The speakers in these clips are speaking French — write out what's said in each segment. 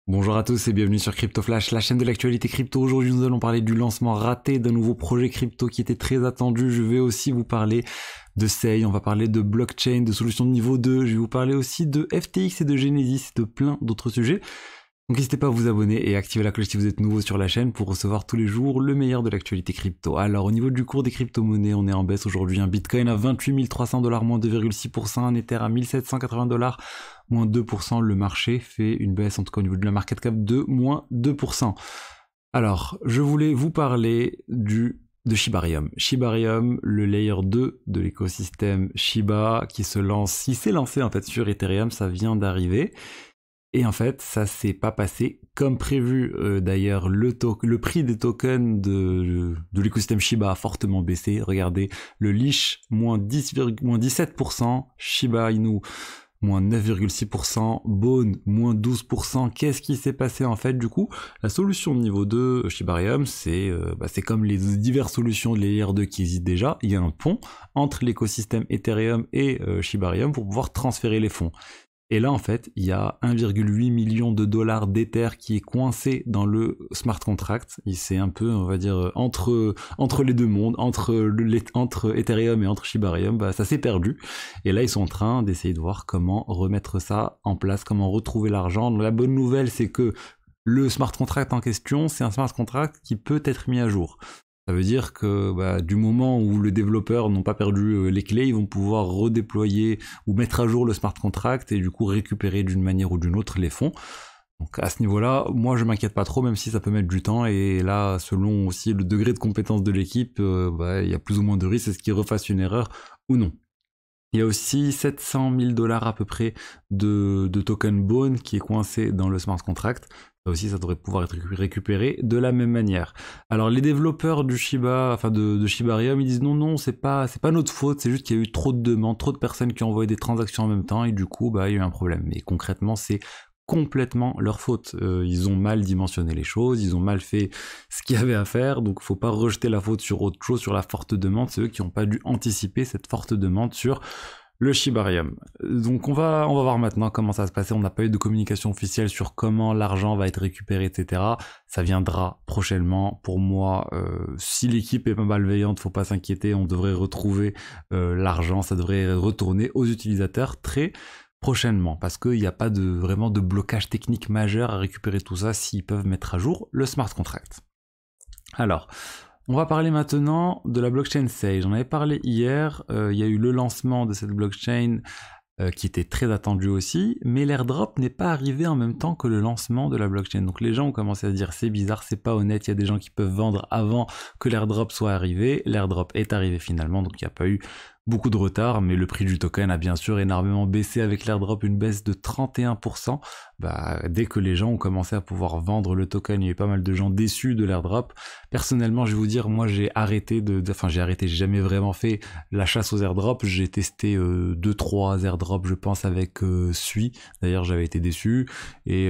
Bonjour à tous et bienvenue sur Crypto Flash, la chaîne de l'actualité crypto. Aujourd'hui, nous allons parler du lancement raté d'un nouveau projet crypto qui était très attendu. Je vais aussi vous parler de Sei, on va parler de blockchain, de solutions de niveau 2. Je vais vous parler aussi de FTX et de Genesis et de plein d'autres sujets. Donc n'hésitez pas à vous abonner et activer la cloche si vous êtes nouveau sur la chaîne pour recevoir tous les jours le meilleur de l'actualité crypto. Alors au niveau du cours des crypto-monnaies, on est en baisse aujourd'hui. Un Bitcoin à 28 300 $, moins 2,6%. Un Ether à 1780 $, moins 2%. Le marché fait une baisse, en tout cas au niveau de la market cap, de moins 2%. Alors, je voulais vous parler de Shibarium. Shibarium, le layer 2 de l'écosystème Shiba qui s'est lancé en fait sur Ethereum, ça vient d'arriver. Et en fait, ça s'est pas passé comme prévu. D'ailleurs, le prix des tokens de l'écosystème Shiba a fortement baissé. Regardez, le Leash, moins 17%, Shiba Inu, moins 9,6%, Bone, moins 12%. Qu'est-ce qui s'est passé en fait du coup? La solution de niveau 2 Shibarium, c'est comme les diverses solutions de layer 2 qui existent déjà. Il y a un pont entre l'écosystème Ethereum et Shibarium pour pouvoir transférer les fonds. Et là, en fait, il y a 1,8 million de dollars d'Ether qui est coincé dans le smart contract. C'est un peu, on va dire, entre les deux mondes, entre Ethereum et entre Shibarium, ça s'est perdu. Et là, ils sont en train d'essayer de voir comment remettre ça en place, comment retrouver l'argent. Donc, la bonne nouvelle, c'est que le smart contract en question, c'est un smart contract qui peut être mis à jour. Ça veut dire que du moment où les développeurs n'ont pas perdu les clés, ils vont pouvoir redéployer ou mettre à jour le smart contract et du coup récupérer d'une manière ou d'une autre les fonds. Donc à ce niveau-là, moi je m'inquiète pas trop, même si ça peut mettre du temps. Et là, selon aussi le degré de compétence de l'équipe, il y a plus ou moins de risques, est-ce qu'ils refassent une erreur ou non. Il y a aussi 700 000 $ à peu près de token Bone qui est coincé dans le smart contract. Ça aussi, ça devrait pouvoir être récupéré de la même manière. Alors les développeurs du Shiba, enfin de Shibarium, ils disent non, c'est pas notre faute, c'est juste qu'il y a eu trop de demandes, trop de personnes qui ont envoyé des transactions en même temps et du coup, il y a eu un problème. Mais concrètement, c'est complètement leur faute. Ils ont mal dimensionné les choses, ils ont mal fait ce qu'il y avait à faire, donc faut pas rejeter la faute sur autre chose, sur la forte demande. C'est eux qui n'ont pas dû anticiper cette forte demande sur le Shibarium. Donc on va voir maintenant comment ça va se passer. On n'a pas eu de communication officielle sur comment l'argent va être récupéré, etc. Ça viendra prochainement. Pour moi, si l'équipe est pas malveillante, faut pas s'inquiéter. On devrait retrouver l'argent. Ça devrait retourner aux utilisateurs très prochainement, parce qu'il n'y a pas vraiment de blocage technique majeur à récupérer tout ça s'ils peuvent mettre à jour le smart contract. Alors, on va parler maintenant de la blockchain Sei. J'en avais parlé hier, il y a eu le lancement de cette blockchain qui était très attendu aussi, mais l'airdrop n'est pas arrivé en même temps que le lancement de la blockchain. Donc les gens ont commencé à se dire c'est bizarre, c'est pas honnête, il y a des gens qui peuvent vendre avant que l'airdrop soit arrivé. L'airdrop est arrivé finalement, donc il n'y a pas eu beaucoup de retard, mais le prix du token a bien sûr énormément baissé avec l'airdrop, une baisse de 31%. Dès que les gens ont commencé à pouvoir vendre le token, il y a eu pas mal de gens déçus de l'airdrop. Personnellement, je vais vous dire, moi j'ai j'ai jamais vraiment fait la chasse aux airdrops. J'ai testé 2-3 airdrops, je pense, avec Sui. D'ailleurs, j'avais été déçu et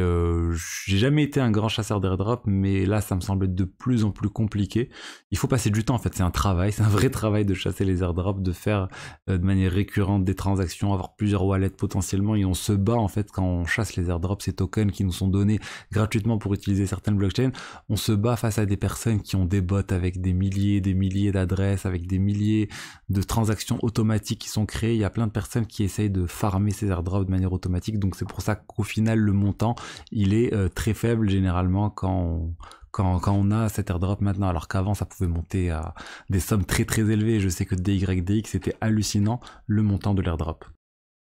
j'ai jamais été un grand chasseur d'airdrops, mais là, ça me semble être de plus en plus compliqué. Il faut passer du temps, en fait, c'est un travail, c'est un vrai travail de chasser les airdrops, de faire de manière récurrente des transactions, avoir plusieurs wallets potentiellement, et on se bat en fait quand on chasse les airdrops, ces tokens qui nous sont donnés gratuitement pour utiliser certaines blockchains. On se bat face à des personnes qui ont des bots avec des milliers d'adresses, avec des milliers de transactions automatiques qui sont créées. Il y a plein de personnes qui essayent de farmer ces airdrops de manière automatique, donc c'est pour ça qu'au final le montant il est très faible généralement quand on a cet airdrop maintenant, alors qu'avant ça pouvait monter à des sommes très très élevées. Je sais que DYDX c'était hallucinant le montant de l'airdrop.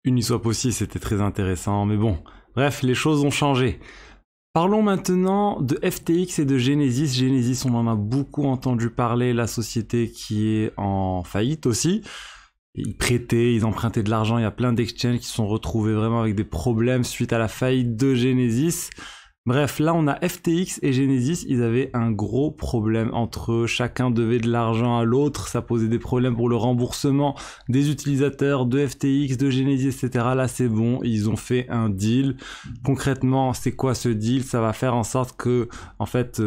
Uniswap aussi c'était très intéressant, mais bon, bref, les choses ont changé. Parlons maintenant de FTX et de Genesis. Genesis, on en a beaucoup entendu parler, la société qui est en faillite aussi. Ils prêtaient, ils empruntaient de l'argent, il y a plein d'exchanges qui se sont retrouvés vraiment avec des problèmes suite à la faillite de Genesis. Bref, là on a FTX et Genesis, ils avaient un gros problème entre eux, chacun devait de l'argent à l'autre, ça posait des problèmes pour le remboursement des utilisateurs de FTX, de Genesis, etc. Là c'est bon, ils ont fait un deal. Concrètement, c'est quoi ce deal? Ça va faire en sorte que, en fait,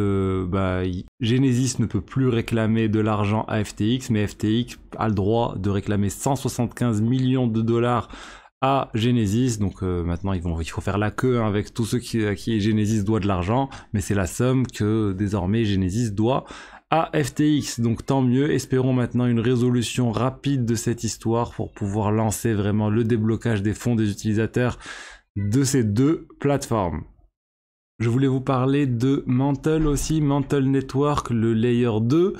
Genesis ne peut plus réclamer de l'argent à FTX, mais FTX a le droit de réclamer 175 millions de dollars à Genesis. Donc maintenant il faut faire la queue hein, avec tous ceux à qui Genesis doit de l'argent, mais c'est la somme que désormais Genesis doit à FTX. Donc tant mieux, espérons maintenant une résolution rapide de cette histoire pour pouvoir lancer vraiment le déblocage des fonds des utilisateurs de ces deux plateformes. Je voulais vous parler de Mantle aussi, Mantle Network, le Layer 2,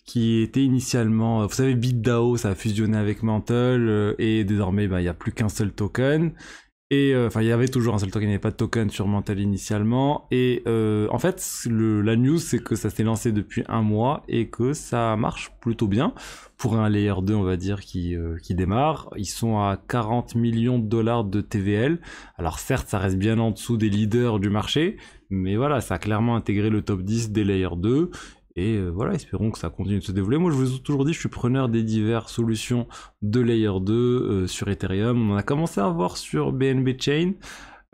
qui était initialement, vous savez, BitDAO, ça a fusionné avec Mantle, et désormais, il n'y a plus qu'un seul token. Et enfin, il y avait toujours un seul token, il n'y avait pas de token sur Mantle initialement. Et en fait, la news, c'est que ça s'est lancé depuis 1 mois et que ça marche plutôt bien. Pour un Layer 2, on va dire, qui démarre. Ils sont à 40 millions de dollars de TVL. Alors certes, ça reste bien en dessous des leaders du marché. Mais voilà, ça a clairement intégré le top 10 des Layer 2. Et voilà, espérons que ça continue de se développer. Moi, je vous ai toujours dit, je suis preneur des diverses solutions de Layer 2 sur Ethereum. On en a commencé à voir sur BNB Chain.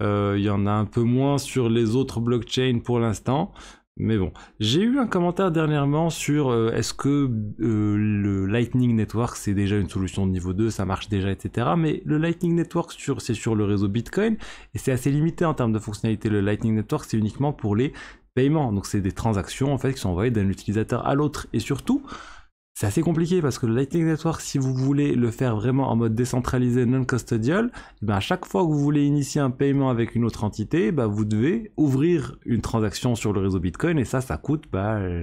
Il y en a un peu moins sur les autres blockchains pour l'instant. Mais bon, j'ai eu un commentaire dernièrement sur est-ce que le Lightning Network, c'est déjà une solution de niveau 2, ça marche déjà, etc. Mais le Lightning Network, c'est sur le réseau Bitcoin. Et c'est assez limité en termes de fonctionnalité. Le Lightning Network, c'est uniquement pour les paiement, donc c'est des transactions en fait qui sont envoyées d'un utilisateur à l'autre, et surtout c'est assez compliqué parce que le Lightning Network, si vous voulez le faire vraiment en mode décentralisé non custodial, à chaque fois que vous voulez initier un paiement avec une autre entité, vous devez ouvrir une transaction sur le réseau Bitcoin, et ça coûte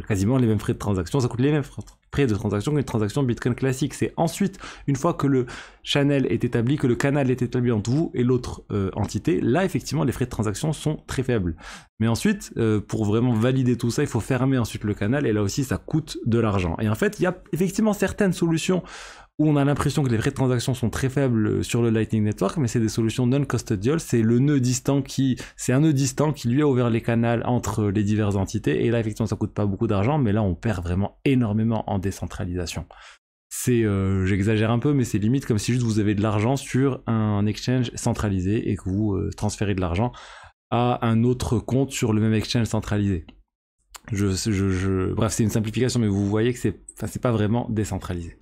quasiment les mêmes frais de transaction, ça coûte les mêmes frais de transaction qu'une transaction Bitcoin classique. C'est ensuite, une fois que le channel est établi, que le canal est établi entre vous et l'autre entité, là effectivement les frais de transaction sont très faibles. Mais ensuite, pour vraiment valider tout ça, il faut fermer ensuite le canal, et là aussi ça coûte de l'argent. Et en fait, il y a effectivement certaines solutions où on a l'impression que les frais de transaction sont très faibles sur le Lightning Network, mais c'est des solutions non custodial, c'est un nœud distant qui lui a ouvert les canaux entre les diverses entités, et là effectivement ça coûte pas beaucoup d'argent, mais là on perd vraiment énormément en décentralisation. C'est, j'exagère un peu, mais c'est limite comme si juste vous avez de l'argent sur un exchange centralisé et que vous transférez de l'argent à un autre compte sur le même exchange centralisé. Bref, c'est une simplification, mais vous voyez que c'est pas vraiment décentralisé.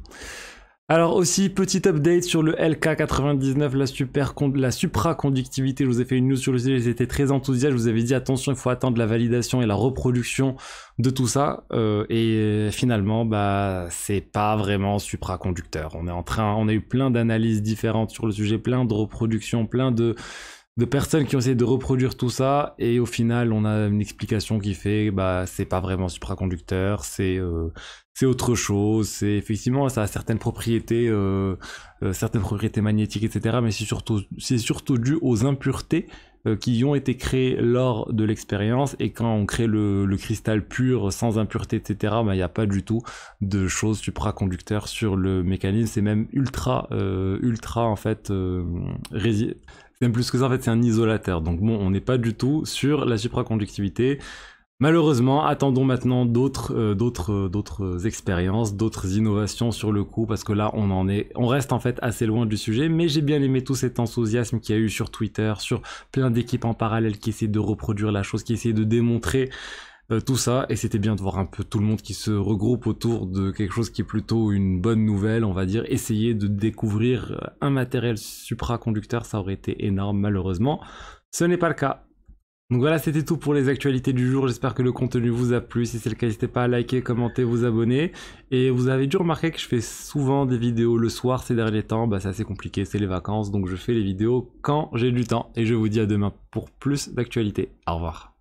Alors aussi, petit update sur le LK99, la supraconductivité. Je vous ai fait une news sur le sujet, j'étais très enthousiaste. Je vous avais dit attention, il faut attendre la validation et la reproduction de tout ça. Et finalement, c'est pas vraiment supraconducteur. On a eu plein d'analyses différentes sur le sujet, plein de reproductions, plein de personnes qui ont essayé de reproduire tout ça, et au final on a une explication qui fait c'est pas vraiment supraconducteur, c'est autre chose, c'est effectivement ça a certaines propriétés magnétiques, etc. mais c'est surtout dû aux impuretés qui ont été créées lors de l'expérience, et quand on crée le cristal pur sans impureté, etc., il n'y a pas du tout de choses supraconducteurs sur le mécanisme. C'est même ultra en fait même plus que ça, en fait, c'est un isolateur. Donc bon, on n'est pas du tout sur la supraconductivité. Malheureusement, attendons maintenant d'autres expériences, d'autres innovations sur le coup, parce que là, on reste en fait assez loin du sujet, mais j'ai bien aimé tout cet enthousiasme qu'il y a eu sur Twitter, sur plein d'équipes en parallèle qui essaient de reproduire la chose, qui essaient de démontrer tout ça, et c'était bien de voir un peu tout le monde qui se regroupe autour de quelque chose qui est plutôt une bonne nouvelle, on va dire. Essayer de découvrir un matériel supraconducteur, ça aurait été énorme. Malheureusement, ce n'est pas le cas. Donc voilà, c'était tout pour les actualités du jour. J'espère que le contenu vous a plu. Si c'est le cas, n'hésitez pas à liker, commenter, vous abonner. Et vous avez dû remarquer que je fais souvent des vidéos le soir ces derniers temps. C'est assez compliqué, c'est les vacances, donc je fais les vidéos quand j'ai du temps. Et je vous dis à demain pour plus d'actualités. Au revoir.